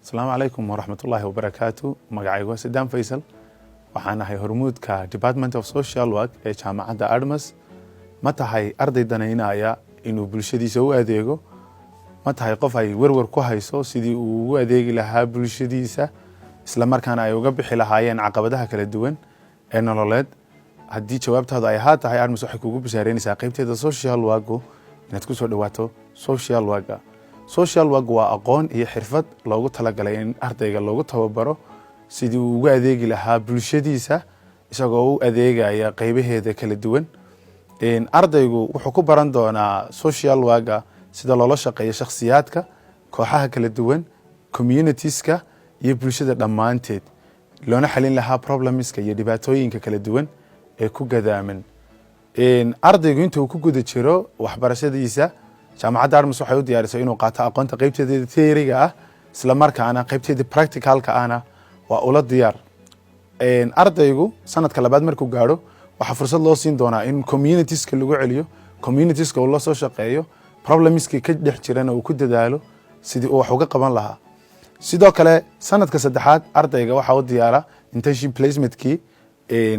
السلام عليكم ورحمة الله وبركاته. مقعيقوا سيدان فيصل waxaan ahay hormuudka Department of Social Work ee jaamacadda Admas. Ma tahay arday danaynaya inuu bulshadiisa u adeego, ma tahay qof ay warwar ku hayso sidii uu ugu adeegi lahaa bulshadiisa isla markaana ay uga bixi lahaayeen caqabadaha kala duwan ee nololeed. haddii jawaabtaadu ay ahaa tahay Admas waxay kugu bishaaraynaysaa qaybteeda social work inaad ku soo dhawaato social work. social work waa aqoon iyo xirfad loogu talagalay in ardayga loogu tababaro sidii uu ugu adeegi lahaa bulshadiisa isagoo u adeegaya qaybaheeda kala duwan. ardaygu wuxuu ku baran doonaa social work sida loola shaqeeyo shakhsiyaadka, kooxaha kala duwan, communitieska iyo bulshada dhammaanteed loona xalin lahaa problemska iyo dhibaatooyinka kala duwan ee ku gadaaman. ardaygu intuu ku guda jiro waxbarashadiisa jaamacadda Admas waxay u diyaarisay inuu qaato aqoonta qaybteeda theory-ga ah isla markaana qaybteeda practical-ka ahna waa ula diyaar. ardaygu sanadka labaad markuu gaaro waxa fursad loo siin doonaa in communitieska lagu celiyo, communitieska uu la soo shaqeeyo, problemski ka dhex jirana uu ku dadaalo sidii uu wax uga qaban lahaa. sidoo kale sanadka saddexaad ardayga waxa uu diyaara internship placement-kii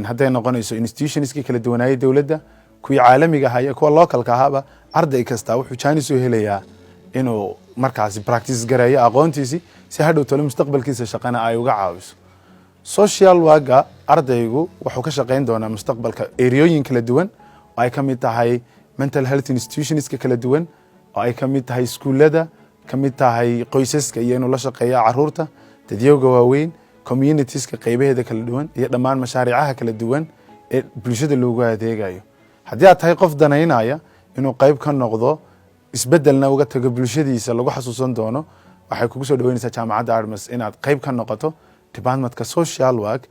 hadday noqonayso institutionskii kala duwanaayay dowladda, kuwii caalamiga ahaa iyo kuwa localka ahaaba. arday kasta wuxuu chance u helayaa inuu markaasi practice gareeyo aqoontiisii si hadhow tolo mustaqbalkiisa shaqana ay uga caawiso. social work ardaygu wuxuu ka shaqeyn doonaa mustaqbalka areooyin kala duwan oo ay ka mid tahay mental health institutionska kala duwan, oo ay ka mid tahay iskuulada, ka mid tahay qoysaska iyo inuu la shaqeeyo caruurta, dadyowga waaweyn, communitieska qaybaheeda kala duwan iyo dhammaan mashaariicaha kala duwan ee bulshada loogu adeegayo. haddii aad tahay qof danaynaya inuu qayb ka noqdo isbedelna uga tago bulshadiisa lagu xasuusan doono, waxay kugu soo dhaweynaysaa jaamacadda Admas inaad qayb ka noqoto departmentka social work